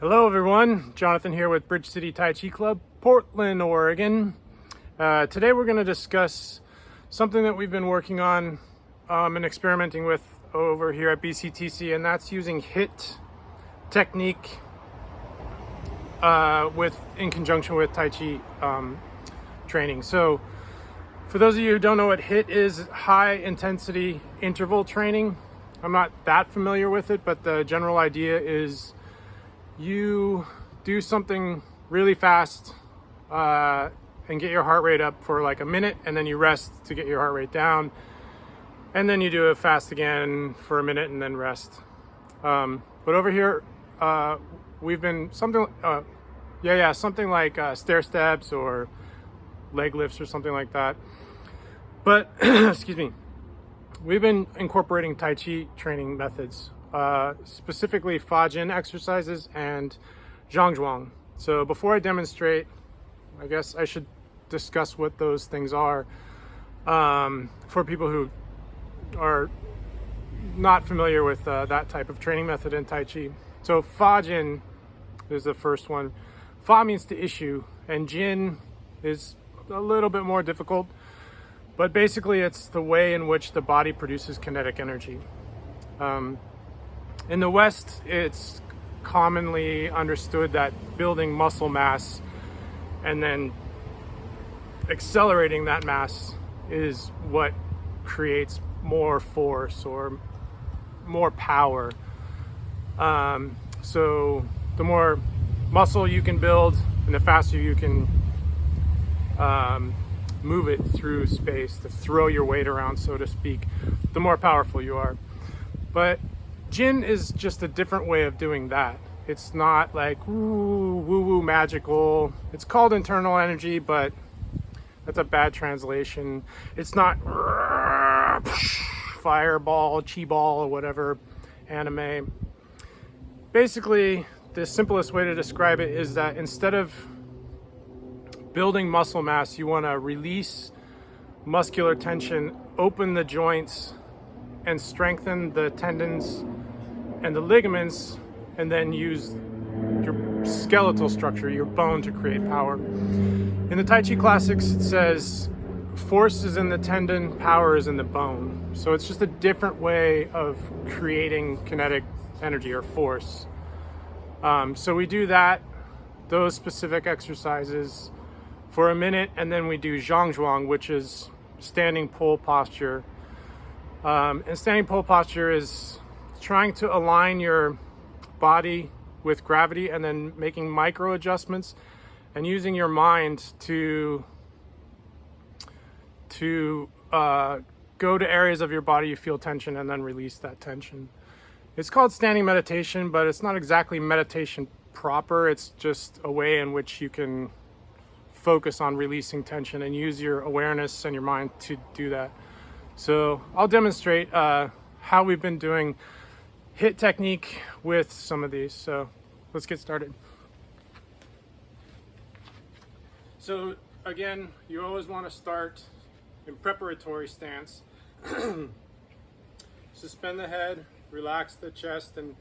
Hello everyone, Jonathan here with Bridge City Taiji Club, Portland, Oregon. Today we're going to discuss something that we've been working on and experimenting with over here at BCTC, and that's using HIIT technique in conjunction with Tai Chi training. So for those of you who don't know what HIIT is, high intensity interval training. I'm not that familiar with it, but the general idea is you do something really fast and get your heart rate up for like a minute, and then you rest to get your heart rate down, and then you do it fast again for a minute and then rest. But over here we've been something like stair steps or leg lifts or something like that, but excuse me, we've been incorporating Tai Chi training methods, specifically Fa-Jin exercises and Zhuang. So before I demonstrate, I guess I should discuss what those things are for people who are not familiar with that type of training method in Tai Chi. So Fa-Jin is the first one. Fa means to issue, and Jin is a little bit more difficult, but basically it's the way in which the body produces kinetic energy. In the West, it's commonly understood that building muscle mass and then accelerating that mass is what creates more force or more power. So the more muscle you can build and the faster you can move it through space, to throw your weight around, so to speak, the more powerful you are. But Jin is just a different way of doing that. It's not like woo-woo magical. It's called internal energy, but that's a bad translation. It's not fireball, chi ball, or whatever anime. Basically, the simplest way to describe it is that instead of building muscle mass, you want to release muscular tension, open the joints, and strengthen the tendons and the ligaments, and then use your skeletal structure, your bone, to create power. In the Tai Chi classics, it says force is in the tendon, power is in the bone. So it's just a different way of creating kinetic energy or force. So we do those specific exercises for a minute, and then we do Zhuang, which is standing pole posture. And standing pole posture is trying to align your body with gravity and then making micro adjustments and using your mind to go to areas of your body you feel tension and then release that tension. It's called standing meditation, but it's not exactly meditation proper. It's just a way in which you can focus on releasing tension and use your awareness and your mind to do that. So I'll demonstrate how we've been doing HIIT technique with some of these. So let's get started. So again, you always want to start in preparatory stance. Suspend the head, relax the chest and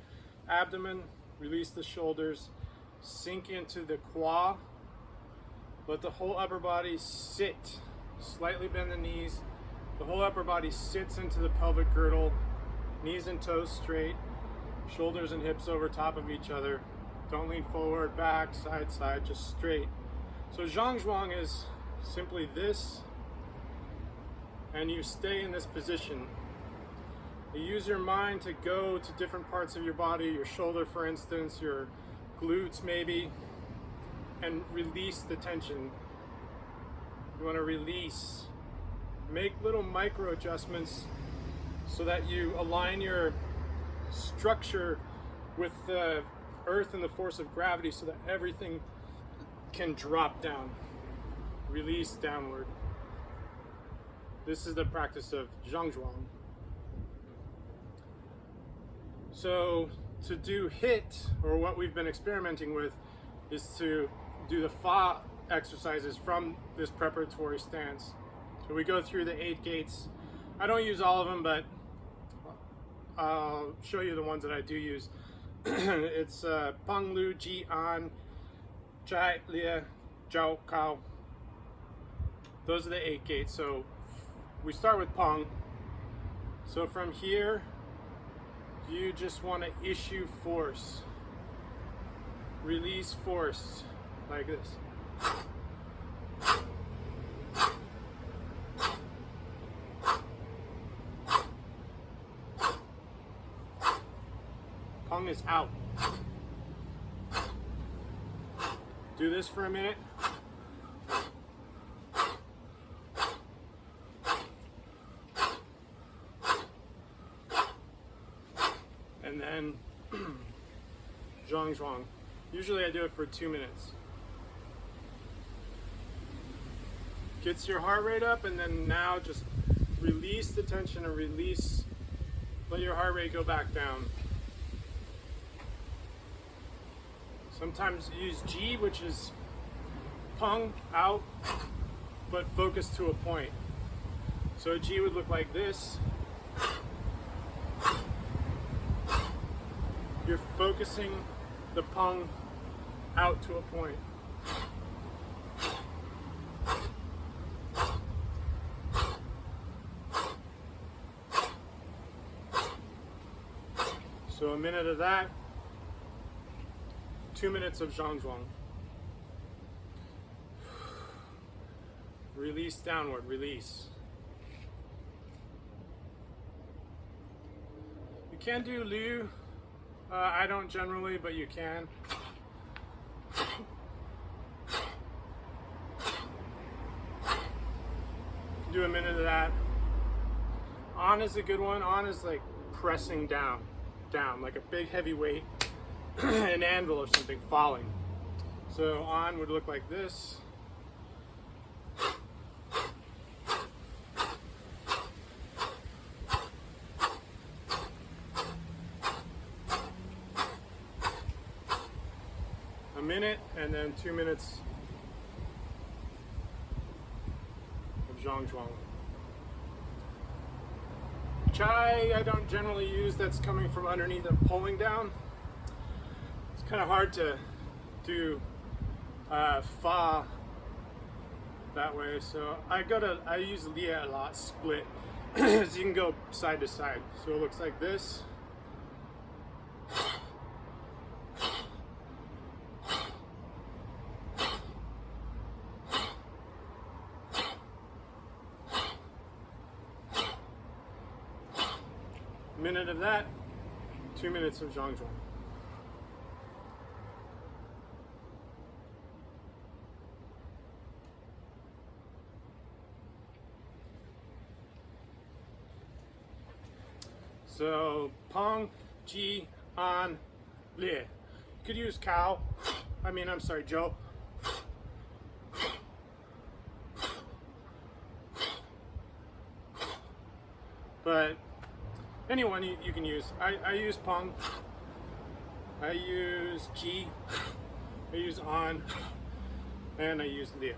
abdomen, release the shoulders, sink into the qua, let the whole upper body sit, slightly bend the knees. The whole upper body sits into the pelvic girdle, knees and toes straight, shoulders and hips over top of each other. Don't lean forward, back, side, just straight. So Zhuang is simply this, and you stay in this position. You use your mind to go to different parts of your body, your shoulder for instance, your glutes maybe, and release the tension. You want to release. Make little micro adjustments so that you align your structure with the earth and the force of gravity so that everything can drop down, release downward. This is the practice of Zhuang. So to do HIIT, or what we've been experimenting with, is to do the Fa exercises from this preparatory stance. So we go through the 8 gates. I don't use all of them, but I'll show you the ones that I do use. It's Peng Lu Ji An Chai Lia Zhao Kao. Those are the 8 gates. So we start with Peng. So from here, you just want to issue force, release force, like this. Peng is out. Do this for a minute. And then Zhuang. Usually I do it for 2 minutes. Gets your heart rate up, and then now just release the tension and release, let your heart rate go back down. Sometimes use G, which is Peng out, but focus to a point. So G would look like this. You're focusing the Peng out to a point. So a minute of that, 2 minutes of Zhuang. Release downward, release. You can do Liu. I don't generally, but you can. Do a minute of that. On is a good one. On is like pressing down, like a big heavy weight, an anvil or something falling. So on would look like this. A minute, and then 2 minutes of Zhuang. Chai I don't generally use, that's coming from underneath and pulling down. It's kind of hard to do Fa that way, so I use Lia a lot, split, so you can go side to side. So it looks like this. Minute of that, 2 minutes of Zhuang. So Peng, Ji, An, Lie. You could use Joe. But anyone you can use. I use Peng, I use G, I use An, and I use Lia.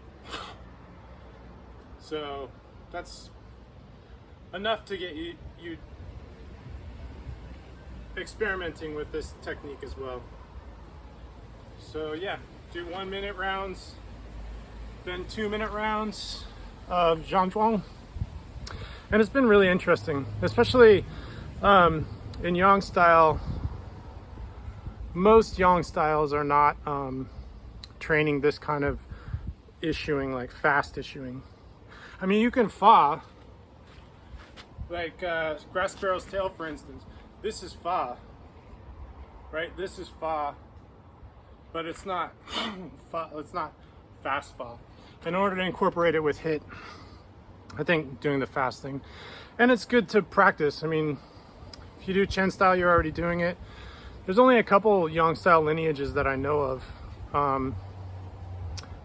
So that's enough to get you experimenting with this technique as well. So yeah, do 1 minute rounds, then 2 minute rounds of Zhuang. And it's been really interesting, especially in Yang style. Most Yang styles are not training this kind of issuing, like fast issuing. I mean, you can Fa, like grass sparrow's tail, for instance. This is Fa, right? This is Fa, but it's not Fa, it's not fast Fa. In order to incorporate it with HIIT, I think doing the fast thing, and it's good to practice. I mean, if you do Chen style, you're already doing it. There's only a couple Yang style lineages that I know of.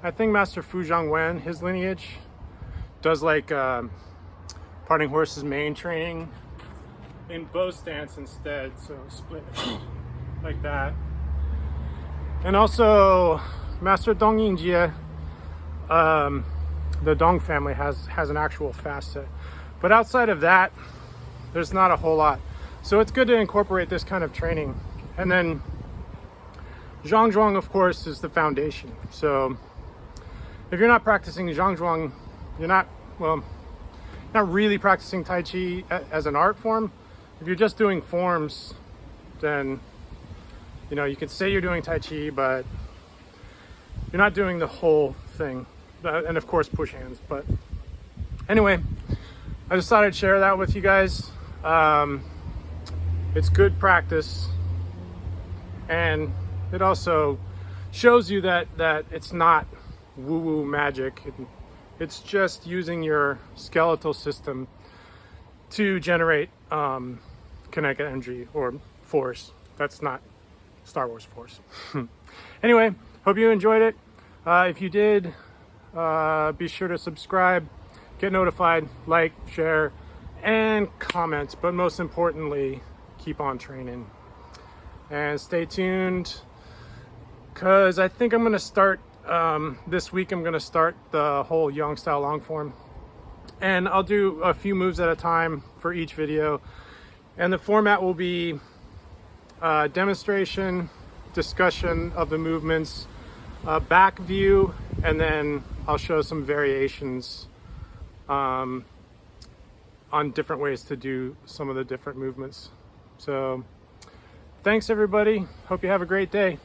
I think Master Fu Zhangwen, his lineage, does like parting horse's mane training in bow stance instead, so split like that. And also Master Dong Yingjie, the Dong family has an actual fast set. But outside of that, there's not a whole lot. So it's good to incorporate this kind of training. And then Zhuang, of course, is the foundation. So if you're not practicing Zhuang, you're not, well, not really practicing Tai Chi as an art form. If you're just doing forms, then, you know, you can say you're doing Tai Chi, but you're not doing the whole thing. And of course, push hands. But anyway, I just thought I'd share that with you guys. It's good practice, and it also shows you that it's not woo-woo magic. It's just using your skeletal system to generate kinetic energy or force. That's not Star Wars force. Anyway, hope you enjoyed it. If you did, be sure to subscribe, get notified, like, share, and comment. But most importantly, keep on training. And stay tuned, because I think I'm going to start, this week I'm going to start the whole Yang style long form. And I'll do a few moves at a time for each video. And the format will be demonstration, discussion of the movements, back view, and then I'll show some variations on different ways to do some of the different movements. So thanks everybody. Hope you have a great day.